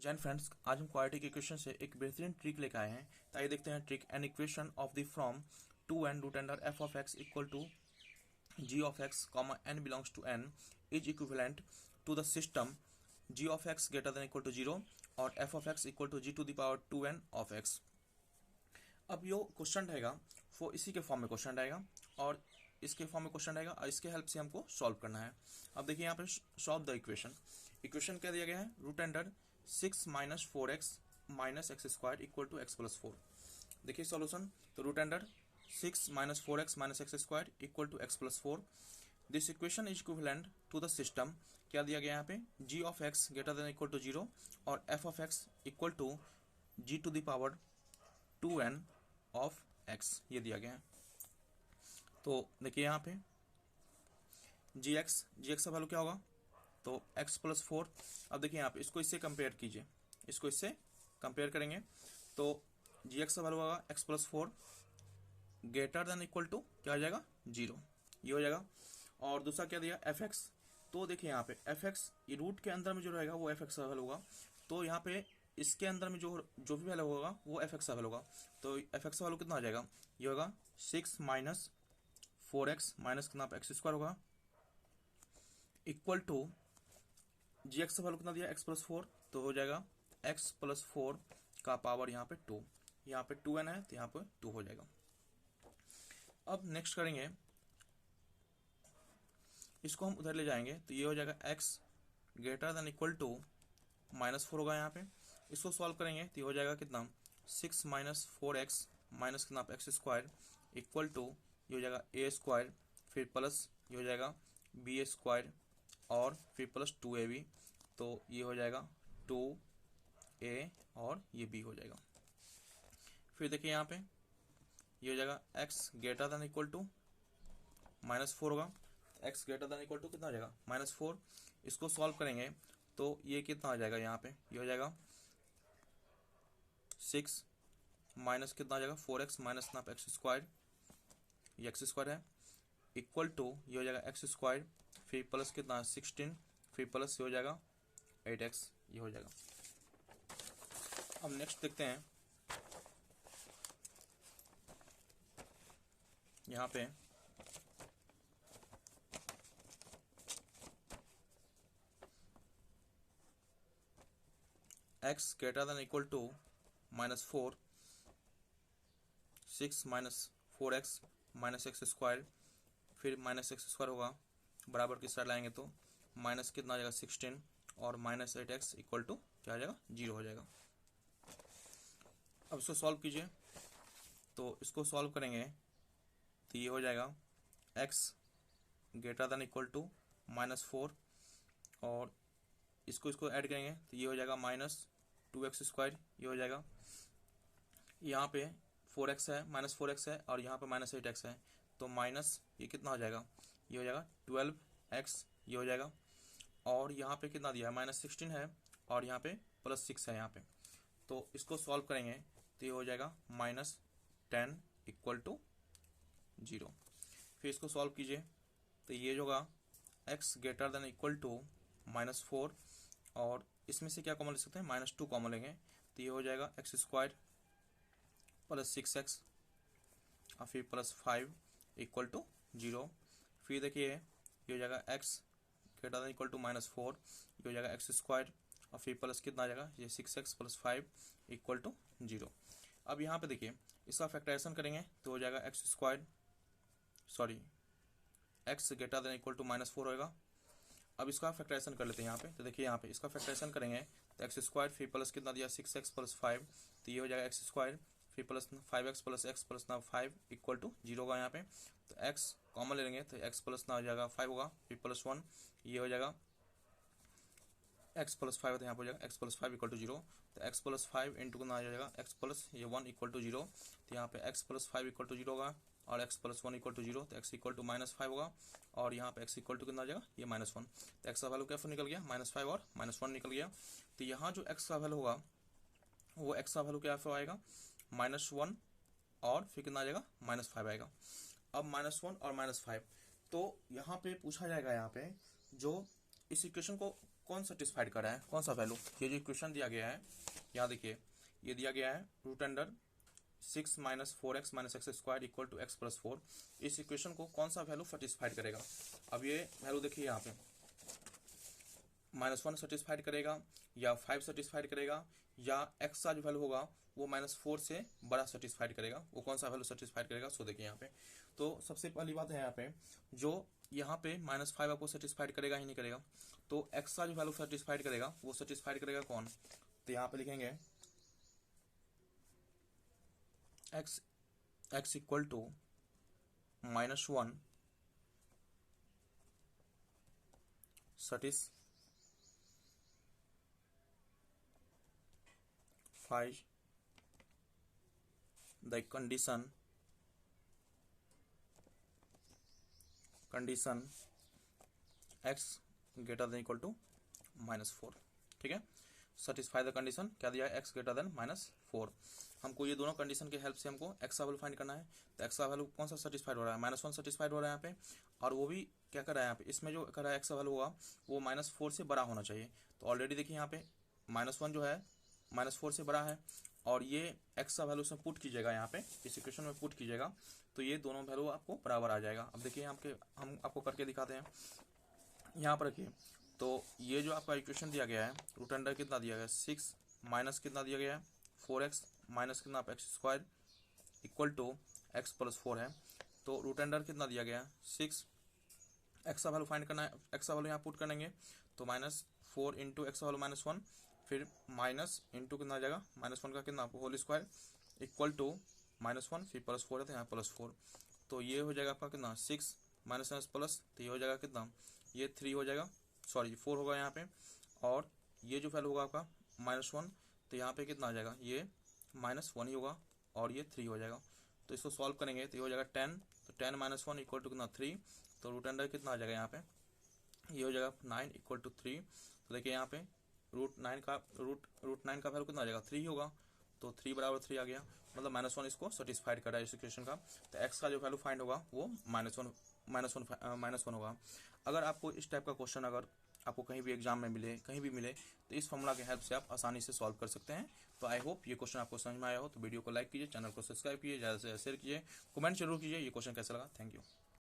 Jain friends, आज हम quadratic equation से एक बेहतरीन ट्रिक लेकर आए हैं। तो आइए देखते हैं trick. An equation of the from 2n root under f of x equal to g of x comma n belongs to n is equivalent to the system g of x greater than equal to 0 और f of x equal to g to the power 2n of x। अब यो question रहेगा वो इसी के form में question रहेगा और इसके फॉर्म में क्वेश्चन रहेगा और इसके हेल्प से हमको सॉल्व करना है। अब देखिए यहाँ पे सॉल्व द इक्वेशन क्या दिया गया है, root under 6 minus 4x minus x square equal to x plus 4। देखिए सॉल्यूशन, तो root under 6 minus 4x minus x square equal to x plus 4। This equation is equivalent to the system, क्या दिया गया यहाँ पे, g of x greater than equal to 0 और f of x equal to g to the power 2n of x, ये दिया गया है। तो देखिए यहाँ पे gx का वैल्यू क्या होगा, तो x प्लस 4। अब देखिए यहाँ पे इसको इससे कंपेयर कीजिए, इसको इससे कंपेयर करेंगे तो gx का वैल्यू होगा x plus 4 greater than equal to क्या हो जाएगा 0, ये हो जाएगा। और दूसरा क्या दिया fx, तो देखिए यहाँ पे fx ये रूट के अंदर में जो रहेगा वो fx का वैल्यू होगा, तो यहाँ पे इसके अंदर में जो भी वैल्यू होगा वो fx का वैल्यू होगा। तो fx का वैल्यू कितना हो जाएगा, ये होगा 6 माइनस 4x माइनस कितना एक्स स्क्वायर होगा इक्वल टू gx का वैल्यू कितना दिया x प्लस 4, तो हो जाएगा x प्लस 4 का पावर यहाँ पे 2, यहाँ पे 2n है तो यहाँ पे 2 हो जाएगा। अब नेक्स्ट करेंगे, इसको हम उधर ले जाएंगे तो ये हो जाएगा x greater than equal to minus 4 होगा यहाँ पे। इसको सॉल्व करेंगे तो ये हो जाएगा कितना 6 माइनस 4x माइनस कितना एक्स स्क्वायर इक्वल टू ये हो जाएगा a स्क्वायर, फिर प्लस ये हो जाएगा b स्क्वायर और फिर प्लस 2ab, तो ये हो जाएगा 2a और ये b हो जाएगा। फिर देखिए यहाँ पे ये हो जाएगा x greater than equal to minus 4 होगा, x greater than equal to कितना हो जाएगा माइनस 4। इसको सॉल्व करेंगे तो ये कितना हो जाएगा, यहाँ पे ये हो जाएगा 6 माइनस कितना हो जाएगा 4x माइनस कितना एक्स स्क्वायर, ये एक्स स्क्वायर है इक्वल टू ये हो जाएगा एक्स स्क्वायर, फिर प्लस कितना 16, फिर प्लस ये हो जाएगा 8x, ये हो जाएगा। अब नेक्स्ट देखते हैं, यहाँ पे x greater than equal to minus 4, 6 minus 4x minus x square, फिर माइनस एक्स स्क्वायर होगा बराबर की साइड लाएंगे तो माइनस कितना हो जाएगा 16 और माइनस 8x इक्वल टू क्या हो जाएगा 0 हो जाएगा। अब इसको सॉल्व कीजिए, तो इसको सॉल्व करेंगे तो ये हो जाएगा x greater than equal to minus 4 और इसको ऐड करेंगे तो ये हो जाएगा माइनस 2x स्क्वायर, ये हो जाएगा। यहाँ पे 4x है माइनस 4x है और यहाँ पे माइनस 8x है, तो माइनस ये कितना हो जाएगा, ये हो जाएगा 12x, ये हो जाएगा। और यहाँ पे कितना दिया है माइनस 16 है और यहाँ पे प्लस 6 है यहाँ पे, तो इसको सॉल्व करेंगे तो ये हो जाएगा माइनस 10 इक्वल टू 0। फिर इसको सॉल्व कीजिए तो ये होगा x greater than equal to minus 4 और इसमें से क्या कॉमन ले सकते हैं, माइनस 2 कॉमन लेंगे तो ये हो जाएगा एक्स स्क्वायर प्लस 6x और फिर प्लस 5 इक्वल टू 0। फिर देखिए ये हो जाएगा x greater than equal to minus 4, ये हो जाएगा एक्स स्क्वायर और फिर प्लस कितना आ जाएगा ये 6x प्लस 5 इक्वल टू 0। अब यहाँ पे देखिए इसका फैक्टराइजेशन करेंगे तो हो जाएगा x square x greater than equal to minus 4 होगा। अब इसका फैक्टराइजेशन कर लेते हैं यहाँ पे, तो देखिए यहाँ पे इसका फैक्टराइजेशन करेंगे तो एक्स स्क्वायर फिर प्लस कितना दिया 6x प्लस 5, तो ये हो जाएगा एक्स स्क्वायर फिर plus 5x plus x plus ना 5 इक्वल टू 0 होगा यहाँ पे। तो x कॉमन ले लेंगे तो x प्लस ना हो जाएगा 5 होगा, फिर प्लस 1, ये हो जाएगा x प्लस 5 तो यहाँ पर हो जाएगा x प्लस 5 इक्वल टू 0। तो x प्लस 5 इंटू कितना आ जाएगा x प्लस ये 1 इक्वल टू 0, तो यहाँ पे x प्लस 5 इक्वल टू 0 होगा और x प्लस 1 इक्वल टू 0, तो x इक्वल टू माइनस 5 होगा और यहाँ पे x इक्वल टू कितना आ जाएगा ये माइनस 1। तो x का वैल्यू क्या निकल गया माइनस 5 और माइनस 1 निकल गया। तो यहाँ जो x का वैल्यू होगा वो x का वैल्यू क्या आएगा माइनस 1 और फिर कितना आ जाएगा माइनस 5 आएगा। अब माइनस 1 और माइनस 5, तो यहाँ पे पूछा जाएगा, यहाँ पे जो इस इक्वेशन को कौन सेटिस्फाइड कर रहा है, कौन सा वैल्यू। ये जो इक्वेशन दिया गया है, यहाँ देखिए ये दिया गया है root under 6 minus 4x minus x square equal to x plus 4। इस इक्वेशन को कौन सा वैल्यू सेटिस्फाइड करेगा। अब ये वैल्यू देखिए यहाँ पे -1 सेटिस्फाइड करेगा या 5 सेटिस्फाइड करेगा या x का जो वैल्यू होगा वो -4 से बड़ा सेटिस्फाइड करेगा, वो कौन सा वैल्यू सेटिस्फाइड करेगा। सो देखिए यहाँ पे तो सबसे पहली बात है यहाँ पे जो यहाँ पे -5 आपको सेटिस्फाइड करेगा ही नहीं करेगा, तो x का जो वैल्यू सेटिस्फाइड करेगा वो सेटिस्फाइड करेगा कौन। तो यहाँ पे लिखेंगे x equal to -1 satisfies the condition x greater than equal to -4। ठीक है, सेटिस्फाई द कंडीशन क्या दिया है, x ग्रेटर देन -4। हमको ये दोनों कंडीशन के हेल्प से हमको x का वैल्यू फाइंड करना है। तो x का वैल्यू कौन सा सेटिस्फाइड हो रहा है, -1 सेटिस्फाइड हो रहा है यहाँ पे, और वो भी क्या कर रहा है यहाँ पे, इसमें जो कर रहा है x का वैल्यू होगा वो -4 से बड़ा होना चाहिए। तो ऑलरेडी देखिए यहाँ पे -1 जो है -4 से बड़ा है, और ये x का वैल्यू उसमें पुट कीजिएगा, यहाँ पे इस इक्वेशन में पुट कीजिएगा तो ये दोनों वैल्यू आपको बराबर आ जाएगा। अब देखिए हम आपको करके दिखाते हैं, यहाँ पर रखिए। तो ये जो आपका इक्वेशन दिया गया है रूट अंडर कितना दिया गया है 6 माइनस कितना दिया गया है 4x माइनस कितना आप x square equal to x plus 4 है। तो रूट अंडर कितना दिया गया है 6, एक्स का वैल्यू फाइंड करना है, एक्स का वैल्यू यहाँ पुट करेंगे तो -4 इंटू एक्स का वैल्यू -1, फिर माइनस इंटू कितना आ जाएगा -1 का कितना होल स्क्वायर इक्वल टू -1, फिर +4 है तो यहाँ +4। तो ये हो जाएगा आपका कितना 6 माइनस प्लस, तो ये हो जाएगा कितना, ये 3 हो जाएगा, सॉरी 4 होगा यहाँ पे, और ये जो वैल्यू होगा आपका -1 तो यहाँ पे कितना आ जाएगा, ये -1 ही होगा और ये 3 हो जाएगा। तो इसको सॉल्व करेंगे तो ये हो जाएगा 10, तो 10 - 1 इक्वल टू कितना 3, तो रूट अंडर कितना आ जाएगा यहाँ पे, ये हो जाएगा 9 इक्वल टू 3। तो देखिए यहाँ पे रूट 9 का वैल्यू कितना आ जाएगा 3 होगा, तो 3 बराबर 3 आ गया, मतलब -1 इसको सेटिस्फाइड कर रहा है इस इक्वेशन का। तो एक्स का जो वैल्यू फाइंड होगा वो -1 होगा। अगर आपको इस टाइप का क्वेश्चन अगर आपको कहीं भी एग्जाम में मिले, कहीं भी मिले, तो इस फॉर्मूला के हेल्प से आप आसानी से सॉल्व कर सकते हैं। तो आई होप ये क्वेश्चन आपको समझ में आया हो। तो वीडियो को लाइक कीजिए, चैनल को सब्सक्राइब कीजिए, ज़्यादा से ज़्यादा शेयर कीजिए, कमेंट जरूर कीजिए ये क्वेश्चन कैसा लगा। Thank you.